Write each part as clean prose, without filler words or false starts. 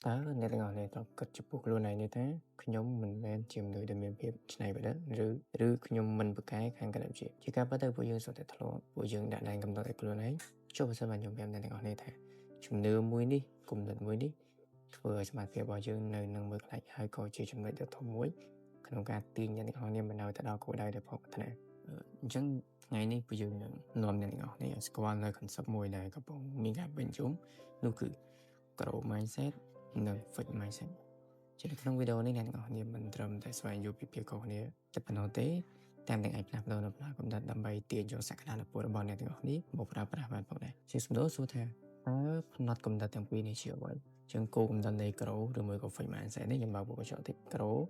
តើអ្នកទាំងអស់គ្នាធ្លាប់គិតចំពោះខ្លួនឯងទេថាខ្ញុំមិនមែនជាមនុស្សដែលមានភាពច្នៃប្រឌិតឬខ្ញុំមិនពូកែខាងគណិតវិទ្យាជាការពិតទៅពួកយើងសុទ្ធតែធ្លាប់ពួកយើងដាក់ដែនកំណត់ឲ្យខ្លួនឯងចុះបើសិនមកខ្ញុំប្រាប់អ្នកទាំងអស់គ្នាថាជំនឿមួយនេះគំនិតមួយនេះធ្វើឲ្យសមត្ថភាពរបស់យើងនៅនឹងមើលខ្លាចហើយក៏ជាចំណុចដ៏ធំមួយក្នុងការទាញអ្នកទាំងអស់គ្នាមកនៅទៅដល់គោលដៅដែលផងប្រាថ្នាអញ្ចឹងថ្ងៃនេះពួកយើងនឹងនាំអ្នកទាំងអស់គ្នាស្គាល់នៅ concept មួយដែលកំពុងមានការបញ្ជុំនោះគឺ growth mindset និង fixed mindset ជានៅក្នុងវីដេអូនេះអ្នកទាំងអស់គ្នាមិនត្រឹមតែស្វែងយល់ពីភាពខុសគ្នាតែប៉ុណ្ណោះទេតែទាំងអាចផ្លាស់ប្ដូរនៅផ្នែកកំណត់ដើម្បីទាញយកសក្តានុពលរបស់អ្នកទាំងអស់គ្នាមកប្រើប្រាស់បានផងដែរជាសំដៅសួរថាតើផ្នត់កំណត់ទាំងពីរនេះជាអ្វីជាងគោលកំណត់នៃ growth ឬមួយក៏ fixed mindset នេះខ្ញុំបើកមុខកញ្ចក់តិច growth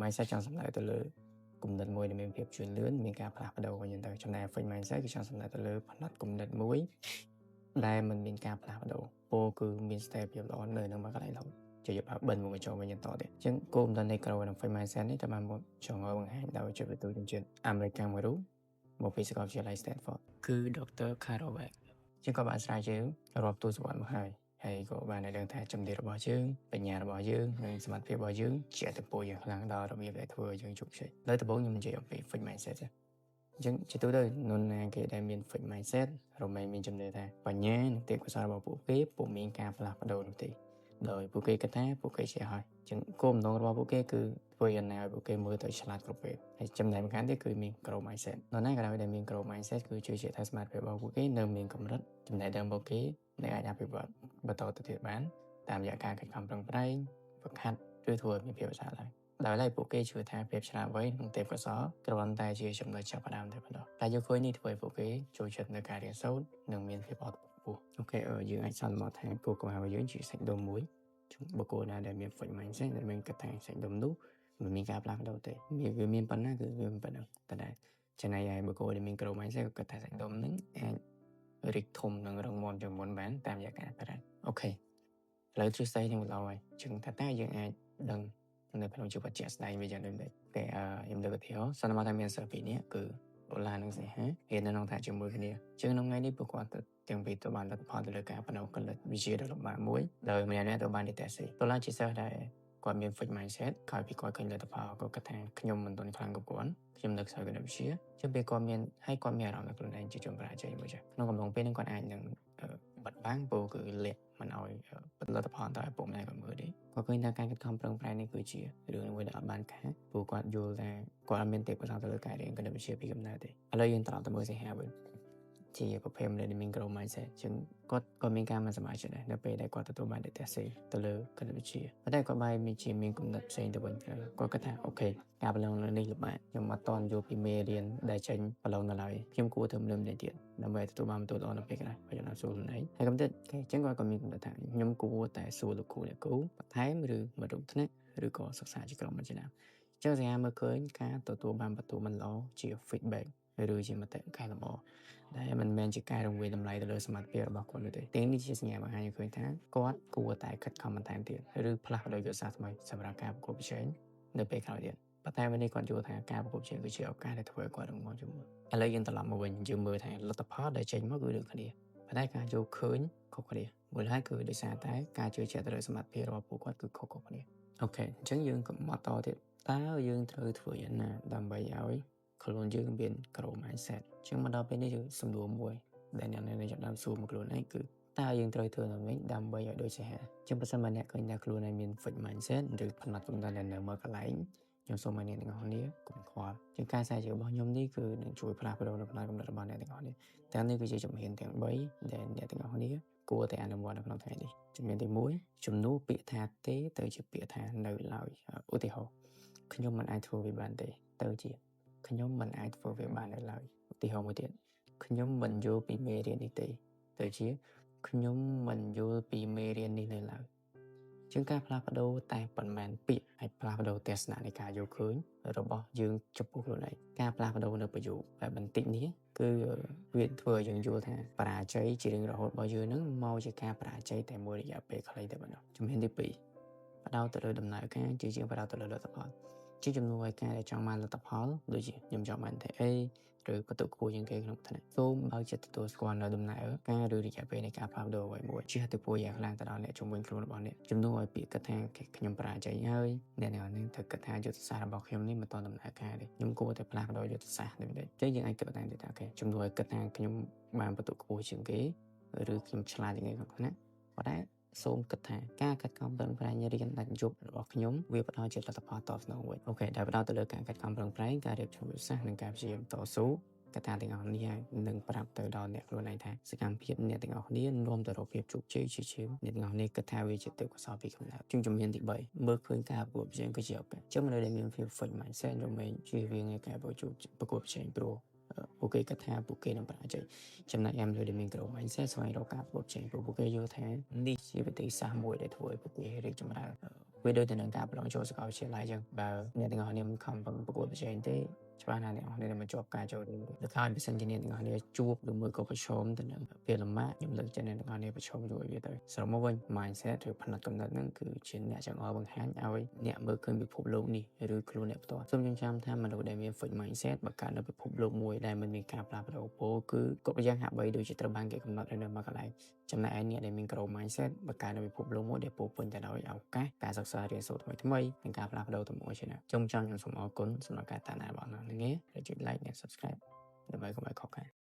mindset ចង់សំដៅទៅលើគំនិតមួយដែលមានភាពជឿនលឿនមានការផ្លាស់ប្ដូរវិញទៅចំណែក fixed mindset គឺចង់សំដៅទៅលើផ្នត់គំនិតមួយដែលមិនមានការផ្លាស់ប្ដូរពោលគឺមានស្ថិរភាពល្អនៅនឹងមួយកន្លែងរហូតជាយកបិណ្ឌមកចូលវិញបន្តទៀតអញ្ចឹងគោលបំណងនៃ growth និង fixed mindset នេះត្រូវបានមកចង់ឲ្យបង្ហាញដោយជាវិទូជនជាតិអាមេរិកមួយរូបមកពីសាកលវិទ្យាល័យ Stanford គឺ Dr. Carol Dweck ជាងក៏បានស្រាវជ្រាវរាប់ទសវត្សរ៍មកហើយក៏បានឲ្យដឹងថាចំណេះរបស់យើងបញ្ញារបស់យើងនិងសមត្ថភាពរបស់យើងជាអត្តពលយ៉ាងខ្លាំងដល់របៀបដែលធ្វើឲ្យយើងជោគជ័យលើដំបូងខ្ញុំនិយាយអំពី fixed mindset អញ្ចឹងជាទូទៅនរណាគេដែលមាន fixed mindset រមែងមានចំណេះថាបញ្ញានិងទេពកោសល្យរបស់ពួកគេពុំមានការផ្លាស់ប្ដូរនោះទេដោយពួកគេគិតថាពួកគេជាហើយអញ្ចឹងគោលបំណងរបស់ពួកគេគឺធ្វើយ៉ាងណាឲ្យពួកគេមើលទៅឆ្លាតគ្រប់ពេលហើយចំណែកម្ខាងទៀតគឺមាន growth mindset នរណាក៏ដោយដែលមាន growth mindset គឺជឿជាក់ថាសមត្ថភាពរបស់ពួកគេនៅមានកម្រិតចំណែកដើមរបស់គេនៅអាចអភិវឌ្ឍបន្តទៅទៀតបានតាមរយៈការខិតខំប្រឹងប្រែងហ្វឹកហាត់ឬធ្វើឲ្យមានភាពស្អាតឡើងដោយឡែកពួកគេជឿថាភាពឆ្លាតវៃនិងទេពកោសល្យគ្រាន់តែជាចំណុចចាប់ផ្ដើមតែប៉ុណ្ណោះតែយកឃើញនេះធ្វើឲ្យពួកគេចូលចិត្តនៅការរៀនសូត្រនិងមានភាពអត់ខ្ពស់អូខេយើងអាចសន្មតថាគោលការណ៍របស់យើងជាសាច់ដុំមួយបុគ្គលណាដែលមាន fixed mindset ដែលមានកថាសាច់ដុំនោះមិនមានការផ្លាស់ប្ដូរទេវាមានប៉ុណ្ណាគឺវាមិនប៉ុណ្ណឹងតែដែរចំណែកឯបុគ្គលដែលមាន growth mindset ក៏គិតថាសាច់ដុំហ្នឹងអាចរីកធំនិងរឹងមាំជាងមុនបានតាមរយៈការប្រែអូខេឥឡូវទ្រឹស្ដីនឹងល្អហើយជាងថាតើយើងអាចដឹងនៅក្នុងជីវិតជាក់ស្ដែងវាយ៉ាងដូចនេះតែខ្ញុំលើកឧទាហរណ៍សន្មតថាមានសិស្សពីរនាក់គឺដុល្លារនិងសេហារៀននៅក្នុងថ្នាក់ជាមួយគ្នាជាងក្នុងថ្ងៃនេះពួកគាត់ទាំងពីរទៅបានលទ្ធផលទៅលើការបណ្ដុះគំនិតវិជ្ជាដ៏លំបាកមួយដោយម្នាក់ៗទៅបាននិតេសីដុល្លារជាសិស្សដែលគាត់មាន fixed mindset ក្រោយពីគាត់ឃើញលទ្ធផលគាត់គិតថាខ្ញុំមិនទាន់ខ្លាំងគ្រប់គ្រាន់ខ្ញុំនៅខ្សោយគណិតវិទ្យាជាងពេលគាត់មានអារម្មណ៍ថាខ្លួនឯងជាជនបរាជ័យមួយចាស់ក្នុងកំឡុងពេលហ្នឹងគាត់អាចនឹងបិទបាំងពោលគឺលាក់មិនឲ្យផលិតផលទៅឲ្យពុកម្ដាយគាត់មើលទេគាត់ឃើញថាការខិតខំប្រឹងប្រែងនេះគឺជារឿងមួយដែលអត់បានការព្រោះគាត់យល់ថាគាត់អត់មានទេពកោសល្យទៅលើការរៀនគណិតវិទ្យាពីកំណើតទេឥឡូវយើងត្រឡប់ទៅមើលសេហាវិញជាប្រភេទមនុស្សដែលមាន growth mindset ជាងគាត់មានការមិនសប្បាយចិត្តដែរនៅពេលដែលគាត់ទទួលបាននិតេសីទៅលើគណិតវិទ្យាប៉ុន្តែគាត់បែរមានគំនិតផ្សេងទៅវិញគាត់គិតថាអូខេការប្រឡងនៅនេះលំបាកខ្ញុំអត់ទាន់យល់ពីមេរៀនដែលចេញប្រឡងនៅឡើយខ្ញុំគួរធ្វើម្ដងទៀតដើម្បីទទួលបានបន្ទូលល្អនៅពេលក្រោយហើយខ្ញុំសួរខ្លួនឯងហើយកំណត់អញ្ចឹងគាត់ក៏មានគំនិតថាខ្ញុំគួរតែសួរលោកគ្រូអ្នកគ្រូបន្ថែមឬមករួមថ្នាក់ឬក៏សិក្សាជាក្រុមជាដើមអញ្ចឹងសញ្ញាមើលឃើញការទទួលបានបន្ទូលមិនល្អជា feedback ឬជាមតិកែលម្អដែលមិនមែនជាការរង្វេងតម្លៃទៅលើសមត្ថភាពរបស់គាត់នោះទេទាំងនេះជាសញ្ញាបង្ហាញឲ្យឃើញថាគាត់គួរតែខិតខំបន្ថែមទៀតឬផ្លាស់ប្ដូរយុទ្ធសាស្ត្រថ្មីសម្រាប់ការប្រកួតប្រជែងនៅពេលក្រោយទៀតប៉ុន្តែวันนี้គាត់យល់ថាការប្រកួតប្រជែងគឺជាឱកាសដែលធ្វើឲ្យគាត់រឹងមាំជាងមុនឥឡូវយើងត្រឡប់មកវិញយើងមើលថាលទ្ធផលដែលចេញមកគឺដូចគ្នាប៉ុន្តែការយល់ឃើញខុសគ្នាមួយហើយគឺដោយសារតែការជឿជាក់ទៅលើសមត្ថភាពរបស់ពួកគាត់គឺខុសៗគ្នាអូខេអញ្ចឹងយើងក៏មកតទៀតតើយើងត្រូវធ្វើយ៉ាងណាដើម្បីឲ្យខ្លួនយើងមាន growth mindset ជាងមកដល់ពេលនេះគឺសំណួរមួយដែលអ្នកនៅចាប់ដើមសួរមកខ្លួនឯងគឺតើយើងត្រូវធ្វើយ៉ាងម៉េចដើម្បីឲ្យដូចសេហាជាងប្រសិនបើអ្នកឃើញថាខ្លួនឯងមាន fixed mindset ឬផ្នត់គំនិតដែលនៅមួយកន្លែងខ្ញុំសូមឲ្យអ្នកទាំងអស់គ្នាកុំខ្វល់ជាងការស្រាវជ្រាវរបស់ខ្ញុំនេះគឺនឹងជួយផ្លាស់ប្ដូរនៅផ្នត់គំនិតរបស់អ្នកទាំងអស់គ្នាទាំងនេះគឺជាជំហានទាំង3ដែលអ្នកទាំងអស់គ្នាគួរតែអនុវត្តនៅក្នុងថ្ងៃនេះជំហានទី1ជំនួសពាក្យថាទេទៅជាពាក្យថានៅឡើយឧទាហរណ៍ខ្ញុំមិនអាចធ្វើវាបានទេទៅជាខ្ញុំមិនអាចធ្វើវាបាននៅឡើយឧទាហរណ៍មួយទៀតខ្ញុំមិនយល់ពីមេរៀននេះទេទៅជាខ្ញុំមិនយល់ពីមេរៀននេះនៅឡើយជាងការផ្លាស់ប្ដូរតែប៉ុន្មានពាក្យហើយផ្លាស់ប្ដូរទស្សនៈនៃការយល់ឃើញរបស់យើងចំពោះខ្លួនឯងការផ្លាស់ប្ដូរនៅប្រយោគតែបន្តិចនេះគឺវាធ្វើឲ្យយើងយល់ថាបរាជ័យជារឿងរហូតរបស់យើងនឹងមកជាការបរាជ័យតែមួយរយៈពេលខ្លីតែប៉ុណ្ណោះជំហានទី2ផ្ដោតទៅលើដំណើរការជាជាងផ្ដោតទៅលើលទ្ធផល ជាជំនួសឲ្យការដែលចង់បានលទ្ធផលដូចជាខ្ញុំចង់បានតែអីឬបន្ទុកខ្ពស់ជាងគេក្នុងថ្នាក់សូមបើកចិត្តទទួលស្គាល់នៅដំណើរការឬរយៈពេលនៃការផ្លាស់ប្ដូរអ្វីមួយជាទៅពួកយ៉ាងខ្លាំងទៅដល់អ្នកជំនាញខ្លួនរបស់អ្នកជំនួសឲ្យពាក្យគិតថាខ្ញុំបរាជ័យហើយអ្នកទាំងអស់នេះត្រូវគិតថាយុទ្ធសាស្ត្ររបស់ខ្ញុំនេះមិនទាន់ដំណើរការទេខ្ញុំគួរតែផ្លាស់ប្ដូរយុទ្ធសាស្ត្រនេះវិញចឹងយើងអាចគិតតាមទៅថាអូខេជំនួសឲ្យគិតថាខ្ញុំបានបន្ទុកខ្ពស់ជាងគេឬខ្ញុំឆ្លាតជាងគេក្នុងថ្នាក់ប៉ុន្តែសូមគិតថាការកាត់កំប្រឹងប្រែងរៀនដាច់យប់របស់ខ្ញុំវាផ្ដល់ជាលទ្ធផលតបស្នងវិញអូខេដែលផ្ដោតទៅលើការកាត់កំប្រឹងប្រែងការរៀបចំយុទ្ធសាស្ត្រនិងការព្យាយាមតស៊ូកត្តាទាំងអស់នេះនឹងប្រាប់ទៅដល់អ្នកខ្លួនឯងថាសកម្មភាពអ្នកទាំងអស់គ្នានាំទៅរកភាពជោគជ័យជាជាងអ្នកទាំងអស់គ្នាគិតថាវាជាទេពកោសល្យពីកំណើតជំនាញទី3មើលឃើញការប្រកួតប្រជែងគឺជាឱកាសចាំមនុស្សដែលមានភាព fixed mindset រមែងជឿវាងនៃការប្រកួតប្រជែងព្រោះពួកគេគិតថាពួកគេនឹងបរាជ័យចំណែក MLD ដែលមាន growth mindset ស្វែងរកការប្រកួតប្រជែងព្រោះពួកគេយល់ថានេះជាវិធីសាស្ត្រមួយដែលធ្វើឲ្យពួកគេរីកចម្រើនវាដូចទៅនឹងការប្រឡងចូលសាកលវិទ្យាល័យចឹងបើអ្នកទាំងអស់គ្នាមិនខំប្រកួតប្រជែងទេច្បាស់ណាស់អ្នកនរគ្នាមិនជាប់ការចូលរៀនទៅហើយបើសិនជាអ្នកទាំងអស់គ្នាជួបឬមួយក៏ប្រឈមទៅនឹងពេលលំបាកខ្ញុំលើកចិត្តអ្នកទាំងអស់គ្នាប្រឈមជាមួយវាទៅសរុបមកវិញ mindset ឬផ្នត់គំនិតហ្នឹងគឺជាអ្នកចង្អុលបង្ហាញឲ្យអ្នកមើលឃើញពិភពលោកនេះឬខ្លួនអ្នកផ្ទាល់សូមចងចាំថាមនុស្សដែលមាន fixed mindset បង្កើតនៅពិភពលោកមួយដែលមិនមានការផ្លាស់ប្ដូរពោលគឺគ្រប់យ៉ាងហាក់បីដូចជាត្រូវបានគេកំណត់ឲ្យនៅមួយកន្លែងចំណែកឯអ្នកដែលមាន growth mindset បង្កើតនៅពិភពលោកមួយដែលពោពេញទៅដោយឱកាសការសិក្សារៀនសូត្រថ្មីៗនិងការផ្លាស់ប្ដូរទៅមួយជាណាចុងចាំខ្ញុំសូមអរគុណសម្រាប់ការតាមដានរបស់អ្នកនាងហើយចុច like និង subscribe ដើម្បីកុំឲ្យខកខាន